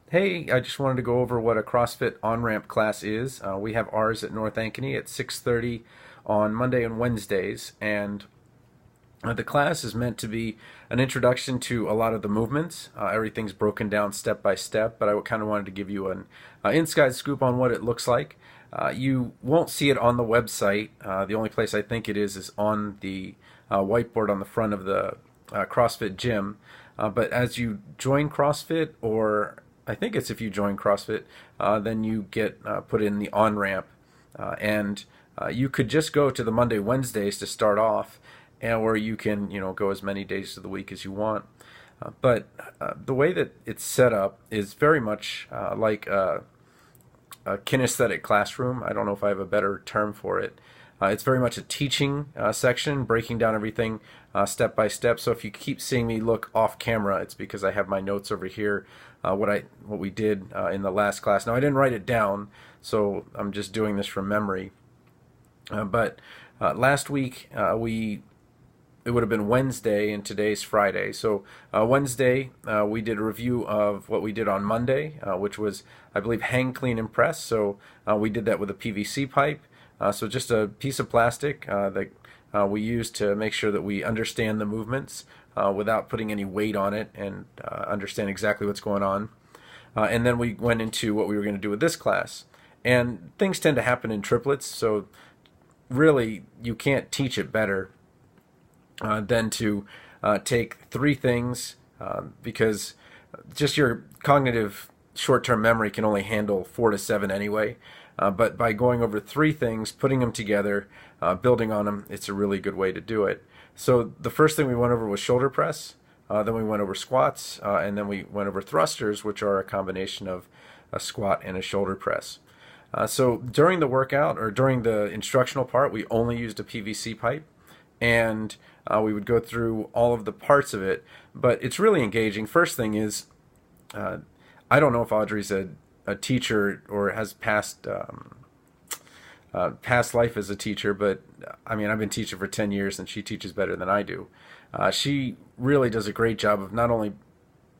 Hey, I just wanted to go over what a CrossFit on-ramp class is. We have ours at North Ankeny at 6:30 on Monday and Wednesdays, and the class is meant to be an introduction to a lot of the movements. Everything's broken down step by step, but I kind of wanted to give you an inside scoop on what it looks like. You won't see it on the website. The only place I think it is on the whiteboard on the front of the CrossFit gym. But as you join CrossFit, or I think it's if you join CrossFit, then you get put in the on ramp, and you could just go to the Monday Wednesdays to start off, and where you can go as many days of the week as you want. But the way that it's set up is very much like a kinesthetic classroom. I don't know if I have a better term for it. It's very much a teaching section, breaking down everything step by step. So if you keep seeing me look off camera, it's because I have my notes over here. What we did in the last class. Now I didn't write it down, so I'm just doing this from memory. But last week it would have been Wednesday, and today's Friday. So Wednesday, we did a review of what we did on Monday, which was, I believe, hang, clean, and press. So we did that with a PVC pipe. So just a piece of plastic that we use to make sure that we understand the movements without putting any weight on it, and understand exactly what's going on. And then we went into what we were going to do with this class. And things tend to happen in triplets, so really you can't teach it better than to take three things, because just your cognitive short-term memory can only handle 4 to 7 anyway. But by going over three things, putting them together, building on them, it's a really good way to do it. So the first thing we went over was shoulder press, then we went over squats, and then we went over thrusters, which are a combination of a squat and a shoulder press. So during the workout, or during the instructional part, we only used a PVC pipe, and we would go through all of the parts of it, but it's really engaging. First thing is, I don't know if Audrey's a teacher or has past life as a teacher, but I mean, I've been teaching for 10 years and she teaches better than I do. She really does a great job of not only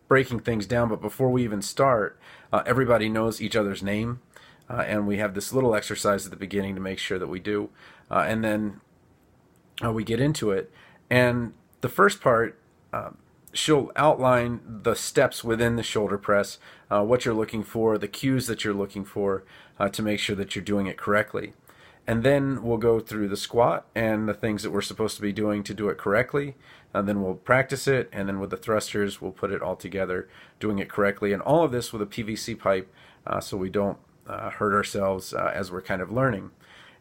breaking things down, but before we even start, everybody knows each other's name, and we have this little exercise at the beginning to make sure that we do, and then we get into it. And the first part, she'll outline the steps within the shoulder press, what you're looking for, the cues that you're looking for, to make sure that you're doing it correctly. And then we'll go through the squat and the things that we're supposed to be doing to do it correctly. And then we'll practice it. And then with the thrusters, we'll put it all together, doing it correctly. And all of this with a PVC pipe, so we don't hurt ourselves as we're kind of learning.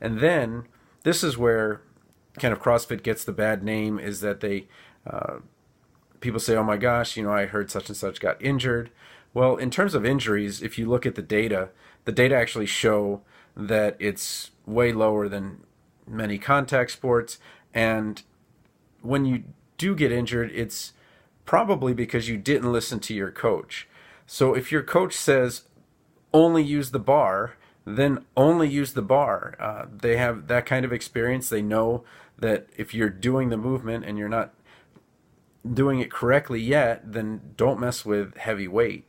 And then this is where kind of CrossFit gets the bad name, is that people say, oh my gosh, I heard such and such got injured. Well, in terms of injuries, if you look at the data actually show that it's way lower than many contact sports. And when you do get injured, it's probably because you didn't listen to your coach. So if your coach says only use the bar, then only use the bar. They have that kind of experience. They know that if you're doing the movement and you're not doing it correctly yet, then don't mess with heavy weight.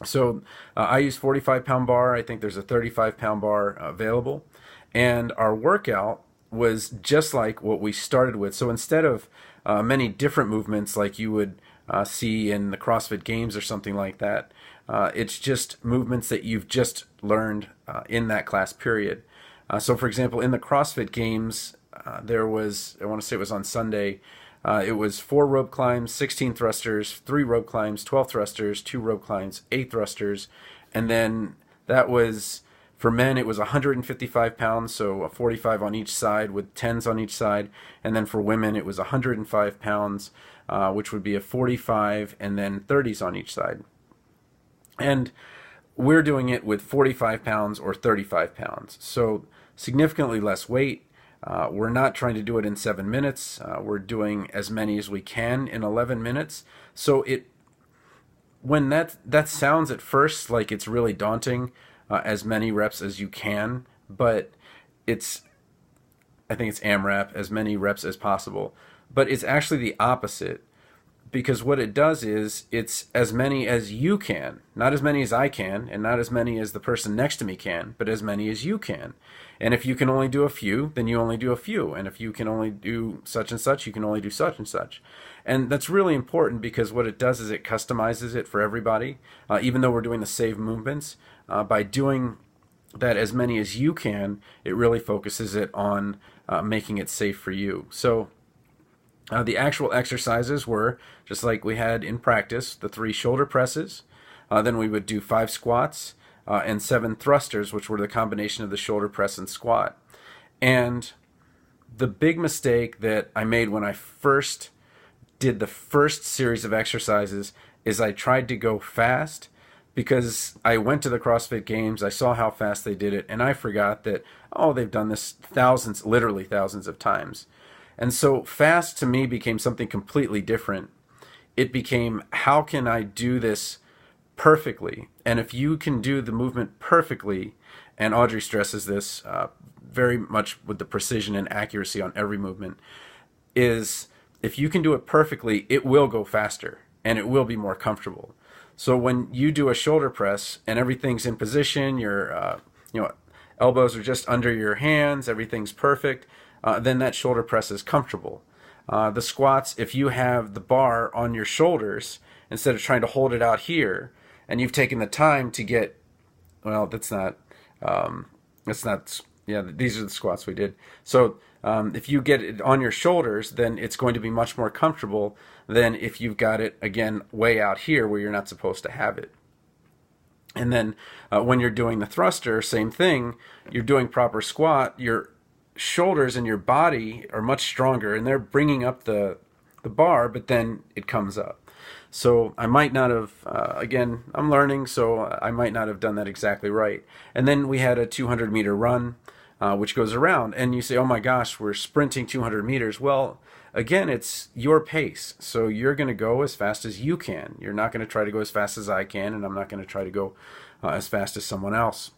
So I use 45-pound bar. I think there's a 35-pound bar available. And our workout was just like what we started with. So instead of many different movements like you would see in the CrossFit Games or something like that, it's just movements that you've just learned in that class period. So for example, in the CrossFit Games, there was, I want to say it was on Sunday, it was 4 rope climbs, 16 thrusters, 3 rope climbs, 12 thrusters, 2 rope climbs, 8 thrusters. And then that was, for men, it was 155 pounds, so a 45 on each side with 10s on each side. And then for women, it was 105 pounds, which would be a 45 and then 30s on each side. And we're doing it with 45 pounds or 35 pounds. So significantly less weight. We're not trying to do it in 7 minutes. We're doing as many as we can in 11 minutes. So when that sounds at first like it's really daunting, as many reps as you can, but I think it's AMRAP, as many reps as possible. But it's actually the opposite. because what it does is it's as many as you can, not as many as I can, and not as many as the person next to me can, but as many as you can. And if you can only do a few, then you only do a few. And if you can only do such and such, you can only do such and such. And that's really important because what it does is it customizes it for everybody, even though we're doing the same movements. By doing that as many as you can, it really focuses it on making it safe for you. So the actual exercises were just like we had in practice, the 3 shoulder presses. Then we would do 5 squats and 7 thrusters, which were the combination of the shoulder press and squat. And the big mistake that I made when I first did the first series of exercises is I tried to go fast because I went to the CrossFit Games, I saw how fast they did it, and I forgot that, oh, they've done this thousands, literally thousands of times. And so fast to me became something completely different. It became, how can I do this perfectly? And if you can do the movement perfectly, and Audrey stresses this very much with the precision and accuracy on every movement, is if you can do it perfectly, it will go faster and it will be more comfortable. So when you do a shoulder press and everything's in position, your elbows are just under your hands, everything's perfect, then that shoulder press is comfortable. The squats, if you have the bar on your shoulders instead of trying to hold it out here, and you've taken the time to get, well, these are the squats we did. So if you get it on your shoulders, then it's going to be much more comfortable than if you've got it, again, way out here where you're not supposed to have it. And then when you're doing the thruster, same thing, you're doing proper squat, your shoulders and your body are much stronger, and they're bringing up the bar, but then it comes up. So I might not have, again, I'm learning, so I might not have done that exactly right. And then we had a 200-meter run, which goes around, and you say, oh my gosh, we're sprinting 200 meters. Well, again, it's your pace, so you're going to go as fast as you can. You're not going to try to go as fast as I can, and I'm not going to try to go as fast as someone else.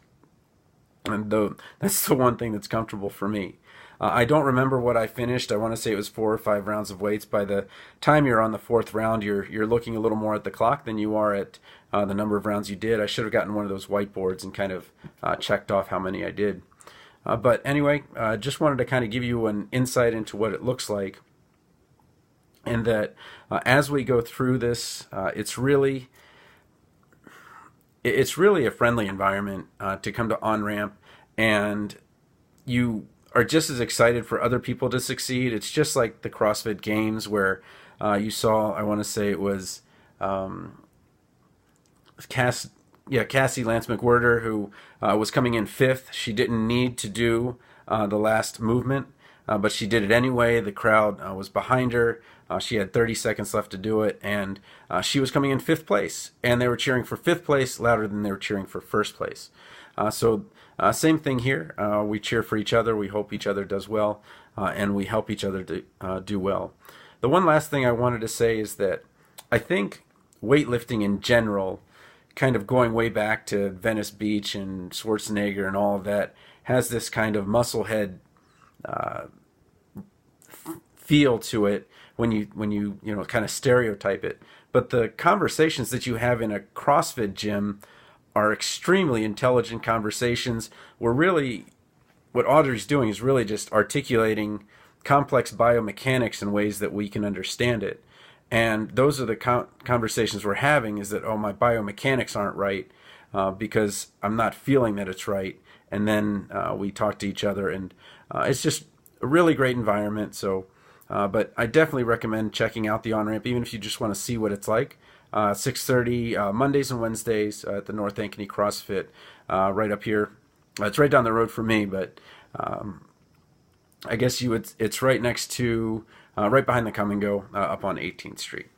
And that's the one thing that's comfortable for me. I don't remember what I finished. I want to say it was 4 or 5 rounds of weights. By the time you're on the 4th round, you're looking a little more at the clock than you are at the number of rounds you did. I should have gotten one of those whiteboards and kind of checked off how many I did. But anyway, just wanted to kind of give you an insight into what it looks like. And that as we go through this, it's really a friendly environment to come to AMRAP, and you are just as excited for other people to succeed. It's just like the CrossFit Games where you saw, I want to say it was Cassie Lance McWhirter, who was coming in 5th. She didn't need to do the last movement, but she did it anyway. The crowd was behind her. She had 30 seconds left to do it, and she was coming in 5th place, and they were cheering for 5th place louder than they were cheering for 1st place. So same thing here. We cheer for each other. We hope each other does well, and we help each other to do well. The one last thing I wanted to say is that I think weightlifting in general, kind of going way back to Venice Beach and Schwarzenegger and all of that, has this kind of musclehead feel to it when you kind of stereotype it. But the conversations that you have in a CrossFit gym are extremely intelligent conversations where really what Audrey's doing is really just articulating complex biomechanics in ways that we can understand it. And those are the conversations we're having, is that, oh, my biomechanics aren't right because I'm not feeling that it's right. And then we talk to each other, and it's just a really great environment. So, but I definitely recommend checking out the AMRAP, even if you just want to see what it's like. 6:30 Mondays and Wednesdays at the North Ankeny CrossFit, right up here. It's right down the road from me, but I guess it's right next to, right behind the Come and Go up on 18th Street.